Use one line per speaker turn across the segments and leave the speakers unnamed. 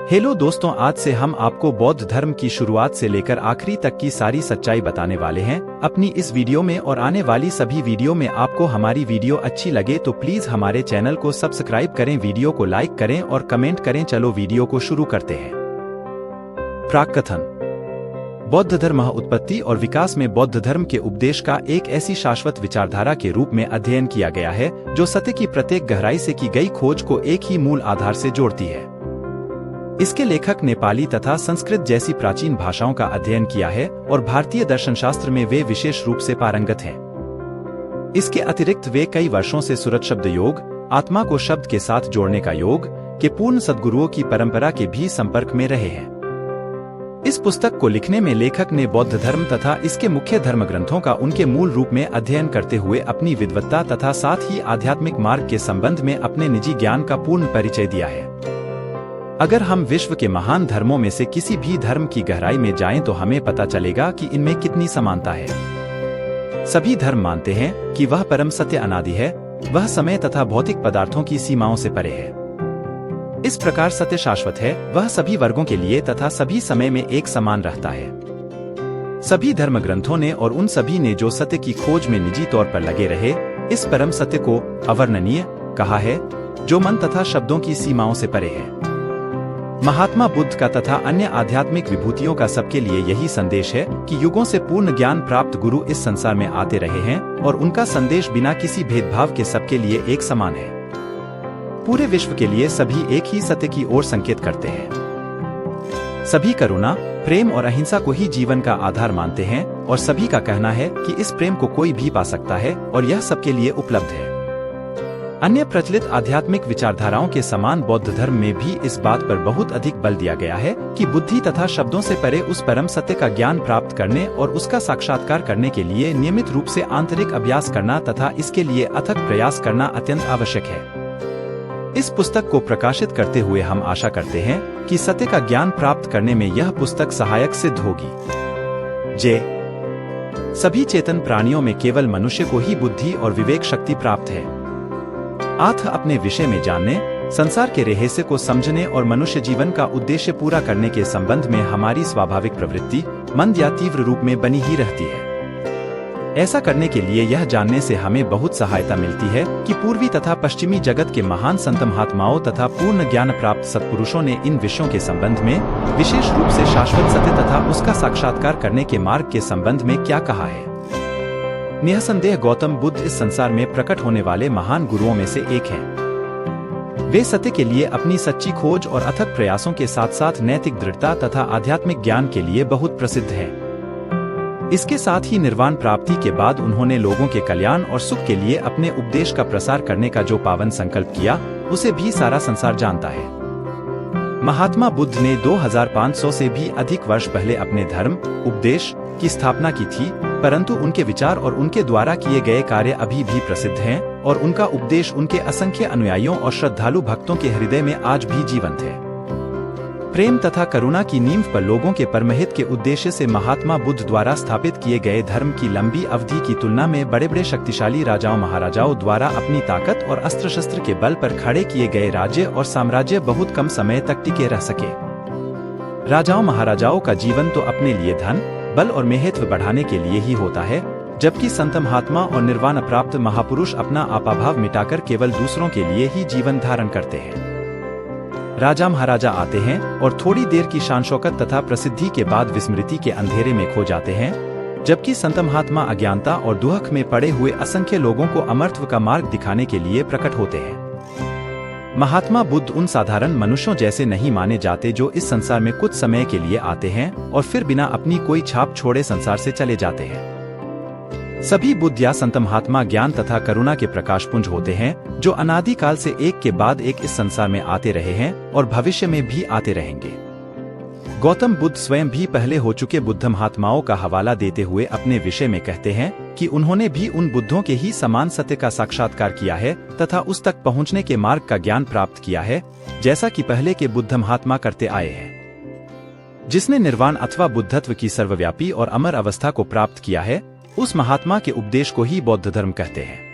Hello दोस्तों, आज से हम आपको बौद्ध धर्म की शुरुआत से लेकर आखिरी तक की सारी सच्चाई बताने वाले हैं अपनी इस वीडियो में। और आने वाली सभी वीडियो में आपको हमारी वीडियो अच्छी लगे तो प्लीज हमारे चैनल को सब्सक्राइब करें, वीडियो को लाइक करें और कमेंट करें। चलो वीडियो को शुरू करते हैं। प्राक्कथन। बौद्ध धर्म उत्पत्ति और विकास में बौद्ध धर्म के उपदेश का एक ऐसी शाश्वत विचारधारा के रूप में अध्ययन किया गया है जो सत्य की प्रत्येक गहराई से की गई खोज को एक ही मूल आधार से जोड़ती है। इसके लेखक नेपाली तथा संस्कृत जैसी प्राचीन भाषाओं का अध्ययन किया है और भारतीय दर्शनशास्त्र में वे विशेष रूप से पारंगत हैं। इसके अतिरिक्त वे कई वर्षों से सुरत शब्द योग, आत्मा को शब्द के साथ जोड़ने का योग के पूर्ण सद्गुरुओं की परंपरा के भी संपर्क में रहे हैं। इस पुस्तक को लिखने में लेखक ने बौद्ध धर्म तथा इसके मुख्य धर्म ग्रंथों का उनके मूल रूप में अध्ययन करते हुए अपनी विद्वत्ता तथा साथ ही आध्यात्मिक मार्ग के संबंध में अपने निजी ज्ञान का पूर्ण परिचय दिया है। अगर हम विश्व के महान धर्मों में से किसी भी धर्म की गहराई में जाएं तो हमें पता चलेगा कि इनमें कितनी समानता है। सभी धर्म मानते हैं कि वह परम सत्य अनादि है, वह समय तथा भौतिक पदार्थों की सीमाओं से परे है। इस प्रकार सत्य शाश्वत है, वह सभी वर्गों के लिए तथा सभी समय में एक समान रहता है। सभी धर्म ग्रंथों ने और उन सभी ने जो सत्य की खोज में निजी तौर पर लगे रहे, इस परम सत्य को अवर्णनीय कहा है, जो मन तथा शब्दों की सीमाओं से परे है। महात्मा बुद्ध का तथा अन्य आध्यात्मिक विभूतियों का सबके लिए यही संदेश है कि युगों से पूर्ण ज्ञान प्राप्त गुरु इस संसार में आते रहे हैं और उनका संदेश बिना किसी भेदभाव के सबके लिए एक समान है। पूरे विश्व के लिए सभी एक ही सत्य की ओर संकेत करते हैं। सभी करुणा, प्रेम और अहिंसा को ही जीवन का आधार मानते हैं और सभी का कहना है कि इस प्रेम को कोई भी पा सकता है और यह सबके लिए उपलब्ध है। अन्य प्रचलित आध्यात्मिक विचारधाराओं के समान बौद्ध धर्म में भी इस बात पर बहुत अधिक बल दिया गया है कि बुद्धि तथा शब्दों से परे उस परम सत्य का ज्ञान प्राप्त करने और उसका साक्षात्कार करने के लिए नियमित रूप से आंतरिक अभ्यास करना तथा इसके लिए अथक प्रयास करना अत्यंत आवश्यक है। इस पुस्तक को प्रकाशित करते हुए हम आशा करते हैं कि सत्य का ज्ञान प्राप्त करने में यह पुस्तक सहायक सिद्ध होगी। जय। सभी चेतन प्राणियों में केवल मनुष्य को ही बुद्धि और विवेक शक्ति प्राप्त है। आथ अपने विषय में जानने, संसार के रहस्य को समझने और मनुष्य जीवन का उद्देश्य पूरा करने के संबंध में हमारी स्वाभाविक प्रवृत्ति मंद या तीव्र रूप में बनी ही रहती है। ऐसा करने के लिए यह जानने से हमें बहुत सहायता मिलती है कि पूर्वी तथा पश्चिमी जगत के महान संत महात्माओं तथा पूर्ण ज्ञान प्राप्त सत्पुरुषों ने इन विषयों के संबंध में, विशेष रूप से शाश्वत सत्य तथा उसका साक्षात्कार करने के मार्ग के संबंध में क्या कहा है। निःसंदेह गौतम बुद्ध इस संसार में प्रकट होने वाले महान गुरुओं में से एक हैं। वे सत्य के लिए अपनी सच्ची खोज और अथक प्रयासों के साथ साथ नैतिक दृढ़ता तथा आध्यात्मिक ज्ञान के लिए बहुत प्रसिद्ध हैं। इसके साथ ही निर्वाण प्राप्ति के बाद उन्होंने लोगों के कल्याण और सुख के लिए अपने उपदेश का प्रसार करने का जो पावन संकल्प किया, उसे भी सारा संसार जानता है। महात्मा बुद्ध ने 2500 से भी अधिक वर्ष पहले अपने धर्म उपदेश की स्थापना की थी, परंतु उनके विचार और उनके द्वारा किए गए कार्य अभी भी प्रसिद्ध हैं और उनका उपदेश उनके असंख्य अनुयायियों और श्रद्धालु भक्तों के हृदय में आज भी जीवंत है। प्रेम तथा करुणा की नींव पर लोगों के परमहित के उद्देश्य से महात्मा बुद्ध द्वारा स्थापित किए गए धर्म की लंबी अवधि की तुलना में बड़े बड़े शक्तिशाली राजाओं महाराजाओं द्वारा अपनी ताकत और अस्त्र शस्त्र के बल पर खड़े किए गए राज्य और साम्राज्य बहुत कम समय तक टिके रह सके। राजाओं महाराजाओं का जीवन तो अपने लिए धन, बल और महत्व बढ़ाने के लिए ही होता है, जबकि संत महात्मा और निर्वाण प्राप्त महापुरुष अपना आपाभाव मिटाकर केवल दूसरों के लिए ही जीवन धारण करते हैं। राजा महाराजा आते हैं और थोड़ी देर की शान शौकत तथा प्रसिद्धि के बाद विस्मृति के अंधेरे में खो जाते हैं, जबकि संत महात्मा अज्ञानता और दुख में पड़े हुए असंख्य लोगों को अमरत्व का मार्ग दिखाने के लिए प्रकट होते हैं। महात्मा बुद्ध उन साधारण मनुष्यों जैसे नहीं माने जाते जो इस संसार में कुछ समय के लिए आते हैं और फिर बिना अपनी कोई छाप छोड़े संसार से चले जाते हैं। सभी बुद्ध या संत महात्मा ज्ञान तथा करुणा के प्रकाशपुंज होते हैं, जो अनादिकाल से एक के बाद एक इस संसार में आते रहे हैं और भविष्य में भी आते रहेंगे। गौतम बुद्ध स्वयं भी पहले हो चुके बुद्ध महात्माओं का हवाला देते हुए अपने विषय में कहते हैं कि उन्होंने भी उन बुद्धों के ही समान सत्य का साक्षात्कार किया है तथा उस तक पहुंचने के मार्ग का ज्ञान प्राप्त किया है, जैसा कि पहले के बुद्ध महात्मा करते आए हैं। जिसने निर्वाण अथवा बुद्धत्व की सर्वव्यापी और अमर अवस्था को प्राप्त किया है, उस महात्मा के उपदेश को ही बौद्ध धर्म कहते हैं।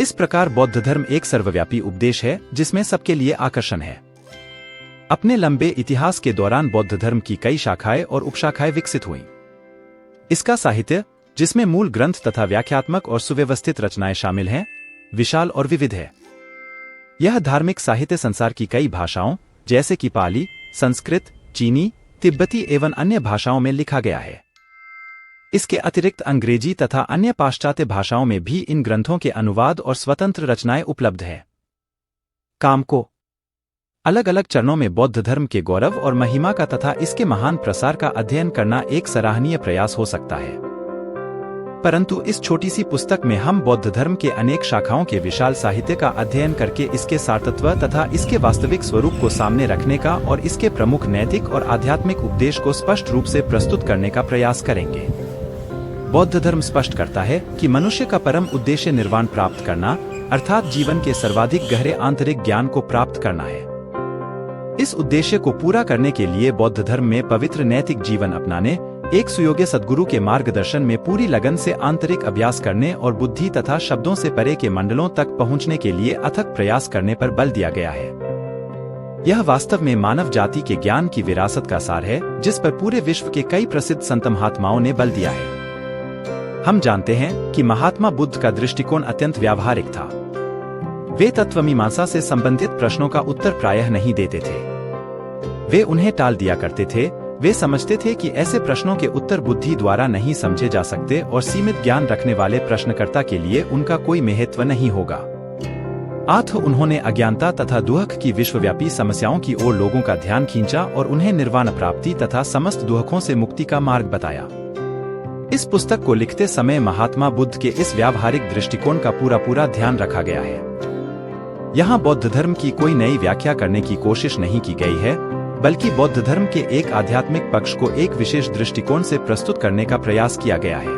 इस प्रकार बौद्ध धर्म एक सर्वव्यापी उपदेश है जिसमें सबके लिए आकर्षण है। अपने लंबे इतिहास के दौरान बौद्ध धर्म की कई शाखाएं और उपशाखाएं विकसित हुईं। इसका साहित्य, जिसमें मूल ग्रंथ तथा व्याख्यात्मक और सुव्यवस्थित रचनाएं शामिल हैं, विशाल और विविध है। यह धार्मिक साहित्य संसार की कई भाषाओं जैसे कि पाली, संस्कृत, चीनी, तिब्बती एवं अन्य भाषाओं में लिखा गया है। इसके अतिरिक्त अंग्रेजी तथा अन्य पाश्चात्य भाषाओं में भी इन ग्रंथों के अनुवाद और स्वतंत्र रचनाएं उपलब्ध हैं। काम को अलग अलग चरणों में बौद्ध धर्म के गौरव और महिमा का तथा इसके महान प्रसार का अध्ययन करना एक सराहनीय प्रयास हो सकता है। परंतु इस छोटी सी पुस्तक में हम बौद्ध धर्म के अनेक शाखाओं के विशाल साहित्य का अध्ययन करके इसके सारतत्व तथा इसके वास्तविक स्वरूप को सामने रखने का और इसके प्रमुख नैतिक और आध्यात्मिक उपदेश को स्पष्ट रूप से प्रस्तुत करने का प्रयास करेंगे। बौद्ध धर्म स्पष्ट करता है कि मनुष्य का परम उद्देश्य निर्वाण प्राप्त करना, अर्थात जीवन के सर्वाधिक गहरे आंतरिक ज्ञान को प्राप्त करना है। इस उद्देश्य को पूरा करने के लिए बौद्ध धर्म में पवित्र नैतिक जीवन अपनाने, एक सुयोग्य सद्गुरु के मार्गदर्शन में पूरी लगन से आंतरिक अभ्यास करने और बुद्धि तथा शब्दों से परे के मंडलों तक पहुंचने के लिए अथक प्रयास करने पर बल दिया गया है। यह वास्तव में मानव जाति के ज्ञान की विरासत का सार है, जिस पर पूरे विश्व के कई प्रसिद्ध संत महात्माओं ने बल दिया है। हम जानते हैं कि महात्मा बुद्ध का दृष्टिकोण अत्यंत व्यावहारिक था। वे तत्वमीमांसा से संबंधित प्रश्नों का उत्तर प्रायः नहीं देते थे। वे उन्हें टाल दिया करते थे। वे समझते थे कि ऐसे प्रश्नों के उत्तर बुद्धि द्वारा नहीं समझे जा सकते और सीमित ज्ञान रखने वाले प्रश्नकर्ता के लिए उनका कोई महत्व नहीं होगा। अतः उन्होंने अज्ञानता तथा दुख की विश्वव्यापी समस्याओं की ओर लोगों का ध्यान खींचा और उन्हें निर्वाण प्राप्ति तथा समस्त दुखों से मुक्ति का मार्ग बताया। इस पुस्तक को लिखते समय महात्मा बुद्ध के इस व्यावहारिक दृष्टिकोण का पूरा ध्यान रखा गया है। यहाँ बौद्ध धर्म की कोई नई व्याख्या करने की कोशिश नहीं की गई है, बल्कि बौद्ध धर्म के एक आध्यात्मिक पक्ष को एक विशेष दृष्टिकोण से प्रस्तुत करने का प्रयास किया गया है।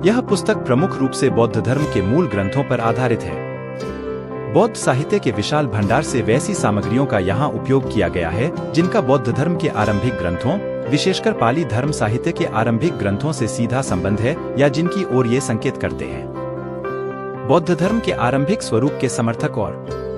यह पुस्तक प्रमुख रूप से बौद्ध धर्म के मूल ग्रंथों पर आधारित है। बौद्ध साहित्य के विशाल भंडार से वैसी सामग्रियों का यहाँ उपयोग किया गया है जिनका बौद्ध धर्म के आरंभिक ग्रंथों, विशेषकर पाली धर्म साहित्य के आरंभिक ग्रंथों से सीधा संबंध है या जिनकी ओर ये संकेत करते हैं। बौद्ध धर्म के आरंभिक स्वरूप के समर्थक और